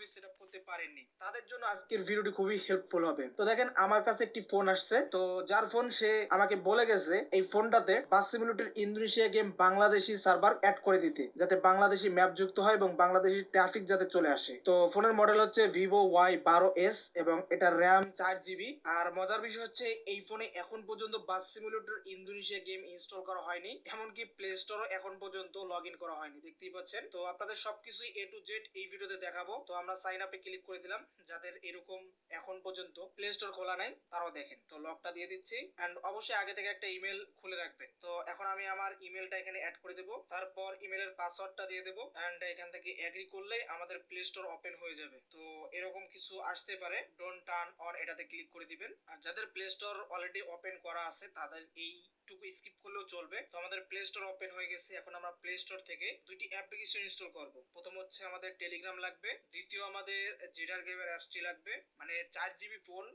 পুরোপুরি সেটআপ করতে পারেননি, তাদের জন্য আজকের ভিডিওটি খুবই হেল্পফুল হবে। তো দেখেন আমার কাছে একটি ফোন আসছে, তো যার ফোন সে আমাকে বলে গেছে এই ফোনটাতে bus simulator Indonesia game Bangladeshi server add করে দিতে, যাতে বাংলাদেশি ম্যাপ যুক্ত হয় এবং বাংলাদেশি ট্রাফিক যাতে চলে আসে। তো ফোনের মডেল হচ্ছে ভিভো Y12s এবং এটা র্যাম 4 GB। আর মজার বিষয় হচ্ছে এই ফোনে এখন পর্যন্ত বাস সিমুলেটর ইন্দোনেশিয়া গেম ইনস্টল করা হয়নি, এমনকি প্লে স্টোরও এখন পর্যন্ত লগ ইন করা হয়নি, দেখতেই পাচ্ছেন। তো আপনাদের সবকিছুই A to Z এই ভিডিওতে দেখাবো। তো আমরা সাইন আপে ক্লিক করে দিলাম, যাদের এরকম এখন পর্যন্ত প্লে স্টোর খোলা নাই তারাও দেখেন। তো লকটা দিয়ে দিচ্ছি এন্ড অবশ্যই আগে থেকে একটা ইমেল খুলে রাখবেন। তো এখন আমি আমার ইমেলটা এখানে অ্যাড করে দেবো, তারপর ইমেলের পাসওয়ার্ডটা দিয়ে দেবো এন্ড এখান থেকে এগ্রি করলেই আমাদের প্লে স্টোর ওপেন হয়ে যাবে। তো এরকম কিছু আসতে পারে, ডোন্ট টার্ন অন এটাতে ক্লিক করে দিবেন। আর যাদের প্লে স্টোর অলরেডি ওপেন করা আছে তাদের এইটুকু স্কিপ করলেও চলবে। তো আমাদের প্লে স্টোর ওপেন হয়ে গেছে, এখন আমরা প্লে স্টোর থেকে দুইটি অ্যাপ্লিকেশন ইনস্টল করব। প্রথম হচ্ছে আমাদের টেলিগ্রাম লাগবে, দ্বিতীয় আমাদের জিডার গেমের অ্যাপসটি লাগবে। মানে 4 GB ফোন,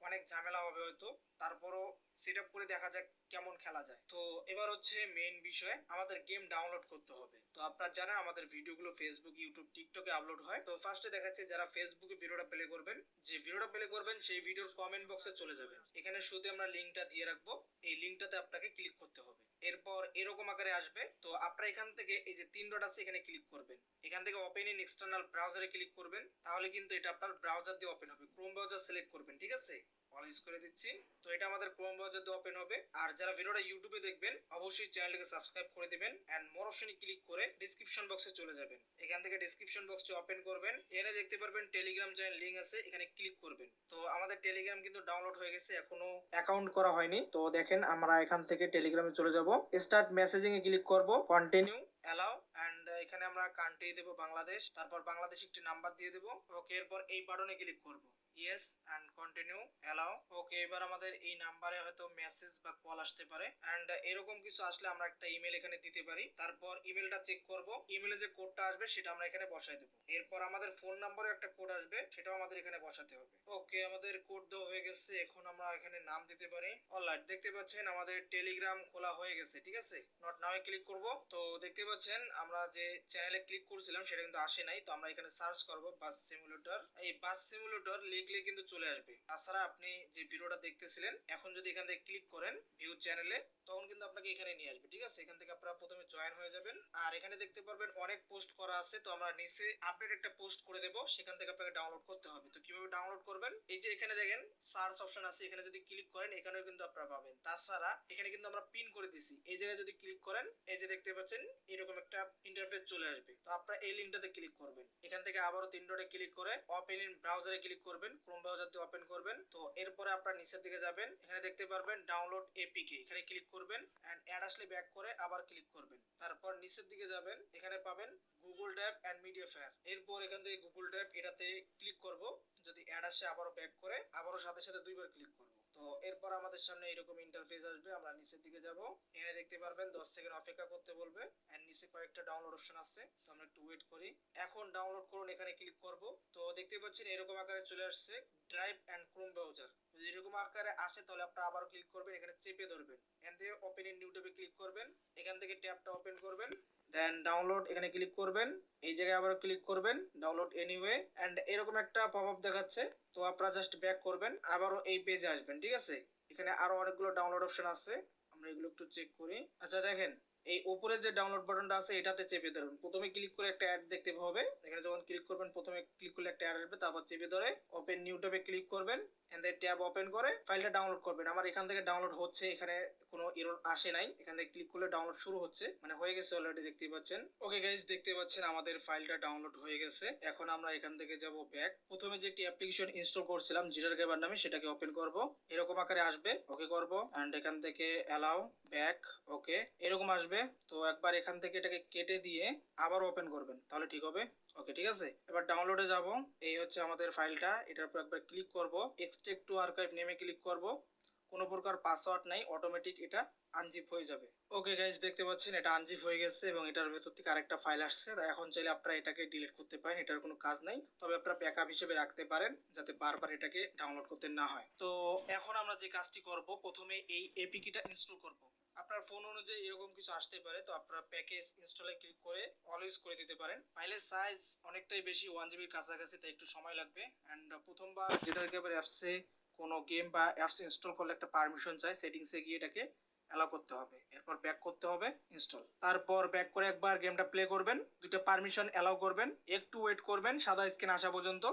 অনেক ঝামেলা হবে হয়তো, তারপরও সেট আপ করে দেখা যাক কেমন খেলা যায়। তো এবার হচ্ছে মেইন বিষয়, আমাদের গেম ডাউনলোড করতে হবে। তো আপনারা জানেন আমাদের ভিডিওগুলো ফেসবুক, ইউটিউব, টিকটকে আপলোড হয়। তো ফার্স্টে দেখাচ্ছে যারা ফেসবুকে ভিডিওটা প্লে করবেন, যে ভিডিওটা প্লে করবেন সেই ভিডিওর কমেন্ট বক্সে চলে যাবেন। এখানে শুধু আমরা লিঙ্কটা দিয়ে রাখবো, এই লিঙ্কটাতে আপনাকে ক্লিক করতে হবে। এরপর এরকম আকারে আসবে। তো আপনারা এখান থেকে এই যে 3 ডট আছে এখানে ক্লিক করবেন, এখান থেকে ওপেন ইন এক্সটার্নাল ব্রাউজারে ক্লিক করবেন, তাহলে কিন্তু এটা আপনার ব্রাউজার দিয়ে ওপেন হবে। ক্রোম ব্রাউজার সিলেক্ট করবেন, ঠিক আছে, অল ইউজ করে দিচ্ছি। তো এটা আমাদের ক্রোম ব্রাউজার দিয়ে ওপেন হবে। আর যারা ভিডিওটা ইউটিউবে দেখবেন অবশ্যই চ্যানেলটিকে সাবস্ক্রাইব করে দিবেন এন্ড মোর অপশনে ক্লিক করে ডেসক্রিপশন বক্সে চলে যাবেন। এখান থেকে ডেসক্রিপশন বক্সটি ওপেন করবেন, এখানে দেখতে পারবেন টেলিগ্রাম চ্যানেল লিংক আছে, এখানে ক্লিক করবেন। তো আমাদের টেলিগ্রাম কিন্তু ডাউনলোড হয়ে গেছে, এখনো অ্যাকাউন্ট করা হয়নি। তো দেখেন আমরা এখান থেকে টেলিগ্রামে চলে যাব, স্টার্ট মেসেজিং এ ক্লিক করব, কন্টিনিউ, অ্যালাউ এন্ড এখানে আমরা কান্ট্রি দেব বাংলাদেশ, তারপর বাংলাদেশ একটি নাম্বার দিয়ে দেব। ওকে, এরপর এই বাটনে ক্লিক করব, ইয়েস এন্ড কন্টিনিউ, অ্যালাউ। ওকে, এবার আমাদের এই নাম্বারে হয়তো মেসেজ বা কল আসতে পারে এন্ড এরকম কিছু আসলে আমরা একটা ইমেল এখানে দিতে পারি। তারপর ইমেলটা চেক করব, ইমেলে যে কোডটা আসবে সেটা আমরা এখানে বসাই দেব। এরপর আমাদের ফোন নাম্বারে একটা কোড আসবে, সেটাও আমাদের এখানে বসাতে হবে। ওকে, আমাদের কোড দেওয়া হয়ে গেছে, এখন আমরা এখানে নাম দিতে পারি। অলরাইট, দেখতে পাচ্ছেন আমাদের টেলিগ্রাম খোলা হয়ে গেছে, ঠিক আছে। নট নাও এ ক্লিক করব। তো দেখতে পাচ্ছেন আমরা যে চ্যানেলে ক্লিক করেছিলাম সেটা কিন্তু আসে নাই। তো আমরা এখানে সার্চ করব বাস সিমুলেটর, এই বাস সিমুলেটর লিখলে কিন্তু চলে আসবে। তাছাড়া আপনি যে ভিডিওটা দেখতেছিলেন এখন যদি এখান থেকে ক্লিক করেন ভিউ চ্যানেলে, তখন কিন্তু আপনাকে এখানে নিয়ে আসবে, ঠিক আছে। এখান থেকে আপনারা প্রথমে জয়েন হয়ে যাবেন। আর এখানে দেখতে পারবেন অনেক পোস্ট করা আছে, তো আমরা নিচে আপডেট একটা পোস্ট করে দেব, সেখান থেকে আপনাকে ডাউনলোড করতে হবে। তো কিভাবে ডাউনলোড করবেন, এই যে এখানে দেখেন সার্চ অপশন আছে, এখানে যদি ক্লিক করেন এখানেও কিন্তু আপনারা পাবেন। তাছাড়া এখানে কিন্তু আমরা পিন করে দিছি, এই জায়গায় যদি ক্লিক করেন এই যে দেখতে পাচ্ছেন এরকম একটা ইন্টারফেস চলে আসবে। তো আপনারা এই লিংকটাতে ক্লিক করবেন, এখান থেকে আবারও 3 ডটে ক্লিক করে ওপেন ইন ব্রাউজারে ক্লিক করবেন, ক্রোম ব্রাউজার দিয়ে ওপেন করবেন। তো এরপরে আপনারা নিচের দিকে যাবেন, এখানে দেখতে পারবেন ডাউনলোড এপিকে, এখানে ক্লিক করবেন এন্ড অ্যাড আসলে ব্যাক করে আবার ক্লিক করবেন। তারপর নিচের দিকে যাবেন, এখানে পাবেন Google drive and media fire. এরপর এখান থেকে গুগল ড্রাইভ এটাতে ক্লিক করব, যদি অ্যাড আসে আবারও ব্যাক করে আবারও সাথে সাথে দুইবার ক্লিক করব। তো এরপর আমাদের সামনে এরকম ইন্টারফেস আসবে, আমরা নিচের দিকে যাব, এখানে দেখতে পারবেন 10 সেকেন্ড অপেক্ষা করতে বলবে এন্ড নিচে কয়েকটা ডাউনলোড অপশন আছে, তো আমরা একটু ওয়েট করি। এখন ডাউনলোড করুন, এখানে ক্লিক করব। তো দেখতে পাচ্ছেন এরকম আকারে চলে আসছে ড্রাইভ এন্ড ক্রোম ব্রাউজার। যদি এরকম আকারে আসে তাহলে আপনারা আবার ক্লিক করবেন, এখানে চেপে ধরবেন, এখান থেকে ওপেন ইন নিউ ট্যাবে ক্লিক করবেন, এখান থেকে ট্যাবটা ওপেন করবেন, দেন ডাউনলোড এখানে ক্লিক করবেন, এই জায়গায় আবার ক্লিক করবেন ডাউনলোড এনিওয়ে এন্ড এরকম একটা পপআপ দেখাচ্ছে। তো আপনারা জাস্ট ব্যাক করবেন, আবারও এই পেজে আসবেন, ঠিক আছে। এখানে আরো অনেকগুলো ডাউনলোড অপশন আছে, আমরা এগুলো একটু চেক করি। আচ্ছা দেখেন এই উপরে যে ডাউনলোড বাটনটা আছে এটাতে চেপে ধরুন, প্রথমে ক্লিক করে একটা অ্যাড দেখতে পাবে, এখানে যখন ক্লিক করবেন প্রথমে ক্লিক করলে একটা অ্যাড আসবে, তারপর চেপে ধরে ওপেন নিউ ট্যাবে ক্লিক করবেন এন্ড দেন ট্যাব ওপেন করে ফাইলটা ডাউনলোড করবেন। আমার এখান থেকে ডাউনলোড হচ্ছে, এখানে কোনো এরর আসে নাই, এখান থেকে ক্লিক করলে ডাউনলোড শুরু হচ্ছে, মানে হয়ে গেছে অলরেডি, দেখতেই পাচ্ছেন। ওকে গাইস, দেখতে পাচ্ছেন আমাদের ফাইলটা ডাউনলোড হয়ে গেছে। এখন আমরা এখান থেকে যাব ব্যাক, প্রথমে যে একটি অ্যাপ্লিকেশন ইনস্টল করছিলাম জিটার গেমার নামে সেটাকে ওপেন করব, এরকম আকারে আসবে, ওকে করব এন্ড এখান থেকে অ্যালাউ ব্যাক, ওকে এরকম আসবে। তো একবার এখান থেকে এটাকে কেটে দিয়ে আবার ওপেন করবেন, তাহলে ঠিক হবে। ওকে ঠিক আছে, এবার ডাউনলোডে যাব, এই হচ্ছে আমাদের ফাইলটা, এটার উপর একবার ক্লিক করব, এক্সট্রাক্ট টু আর্কাইভ নেমে ক্লিক করব, কোনো প্রকার পাসওয়ার্ড নাই, অটোমেটিক এটা আনজিপ হয়ে যাবে। ওকে গাইস, দেখতে পাচ্ছেন এটা আনজিপ হয়ে গেছে এবং এটার ভেতর থেকে আরেকটা ফাইল আসছে। এখন চাইলে আপনারা এটাকে ডিলিট করতে পারেন, এটার কোনো কাজ নাই, তবে আপনারা ব্যাকআপ হিসেবে রাখতে পারেন যাতে বারবার এটাকে ডাউনলোড করতে না হয়। তো এখন আমরা যে কাজটি করব, প্রথমে এই এপিকেটা ইনস্টল করব। আপনার ফোন অনুযায়ী এরকম কিছু আসতে পারে, তো আপনারা প্যাকেজ ইনস্টলে ক্লিক করে অলওয়েজ করে দিতে পারেন। ফাইলের সাইজ অনেকটাই বেশি, 1 জিবির কাছাকাছি, তাই একটু সময় লাগবে। অ্যান্ড প্রথমবার যেটা একেবারে অ্যাপসে কোনো গেম বা অ্যাপস ইনস্টল করলে একটা পারমিশন চাই, সেটিংসে গিয়ে এটাকে অ্যালাউ করতে হবে, এরপর ব্যাক করতে হবে ইনস্টল, তারপর ব্যাক করে একবার গেমটা প্লে করবেন, দুটো পারমিশন অ্যালাউ করবেন, একটু ওয়েট করবেন সাদা স্ক্রিন আসা পর্যন্ত,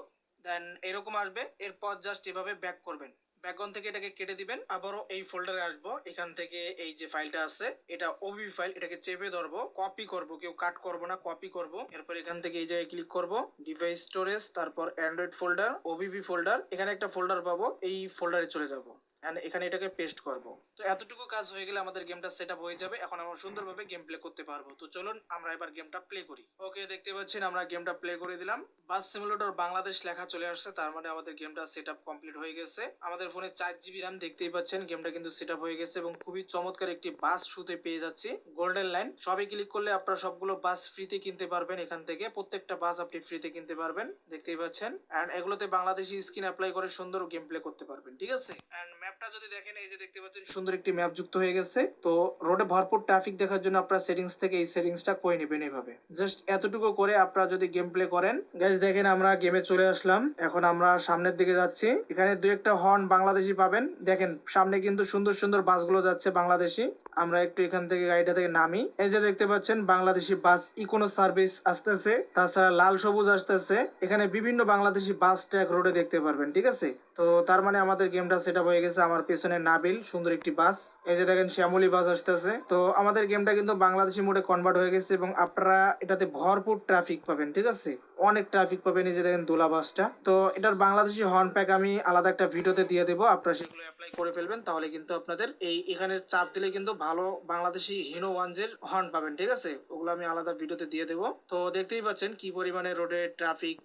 দেন এরকম আসবে, এরপর জাস্ট এভাবে ব্যাক করবেন, ব্যাকগ্রাউন্ড থেকে এটাকে কেটে দিবেন, আবারও এই ফোল্ডারে আসবো, এখান থেকে এই যে ফাইলটা আছে এটা ওবি ফাইল, এটাকে চেপে ধরবো, কপি করব, কেউ কাট করব না, কপি করব, এরপর এখান থেকে এই জায়গায় ক্লিক করব, ডিভাইস স্টোরেজ, তারপর অ্যান্ড্রয়েড ফোল্ডার, ওবিবি ফোল্ডার, এখানে একটা ফোল্ডার পাবো, এই ফোল্ডারে চলে যাব, এন্ড এখানে এটাকে পেস্ট করব। তো এতটুকু কাজ হয়ে গেলে আমাদের গেমটা সেটআপ হয়ে যাবে, এখন আমরা সুন্দরভাবে গেম প্লে করতে পারবো। তো চলুন আমরা এবার গেমটা প্লে করি। ওকে, দেখতে পাচ্ছেন আমরা গেমটা প্লে করে দিলাম, বাস সিমুলেটর বাংলাদেশ লেখা চলে আসছে, তার মানে আমাদের গেমটা সেটআপ কমপ্লিট হয়ে গেছে। আমাদের ফোনে 4 জিবি র্যাম, দেখতেই পাচ্ছেন গেমটা কিন্তু সেটআপ হয়ে গেছে এবং খুবই চমৎকার একটি বাস শুতে পেয়ে যাচ্ছি, গোল্ডেন লাইন। সবই ক্লিক করলে আপনারা সবগুলো বাস ফ্রিতে কিনতে পারবেন, এখান থেকে প্রত্যেকটা বাস আপনি ফ্রিতে কিনতে পারবেন, দেখতেই পাচ্ছেন। এন্ড এগুলোতে বাংলাদেশি স্কিন অ্যাপ্লাই করে সুন্দর গেম প্লে করতে পারবেন, ঠিক আছে। এন্ড ম্যাপটা যদি দেখেন, এই যে দেখতে পাচ্ছেন সুন্দর একটি ম্যাপ যুক্ত হয়ে গেছে। তো রোডে ভরপুর ট্রাফিক দেখার জন্য আপনারা সেটিংস থেকে এই সেটিংসটা করে নেবেন এইভাবে, জাস্ট এতটুকু করে আপনারা যদি গেম প্লে করেন। গাইস দেখেন আমরা গেমে চলে আসলাম, এখন আমরা সামনের দিকে যাচ্ছি, এখানে দুই একটা হর্ন বাংলাদেশি পাবেন, দেখেন সামনে কিন্তু সুন্দর সুন্দর বাসগুলো যাচ্ছে বাংলাদেশি। আমরা একটু এখান থেকে গাড়িটা থেকে নামি, এই যে দেখতে পাচ্ছেন বাংলাদেশি বাস ইকোনো সার্ভিস আসতেছে, তাছাড়া লাল সবুজ আসতেছে, এখানে বিভিন্ন বাংলাদেশি বাস ট্র্যাক রোডে দেখতে পারবেন, ঠিক আছে। তো তার মানে আমাদের গেমটা সেটআপ হয়ে গেছে। আমার পেছনে নাবিল সুন্দর একটি বাস, এই যে দেখেন শ্যামলী বাস আসতেছে। তো আমাদের গেমটা কিন্তু বাংলাদেশি মোডে কনভার্ট হয়ে গেছে এবং আপনারা এটাতে ভরপুর ট্রাফিক পাবেন, ঠিক আছে, অনেক ট্রাফিক পাবেন। এই যে দেখেন দোলা বাসটা, তো এটার বাংলাদেশি হর্ন প্যাক আমি আলাদা একটা ভিডিওতে দিয়ে দেবো, আপনারা সেগুলো অ্যাপ্লাই করে ফেলবেন, তাহলে কিন্তু আপনাদের এই এখানে চাপ দিলে কিন্তু ভালো বাংলাদেশি হিনো ওয়ানজের হর্ন পাবেন, ঠিক আছে, ওগুলো আমি আলাদা ভিডিওতে দিয়ে দেবো। তো দেখতেই পাচ্ছেন কি পরিমাণে রোডে ট্রাফিক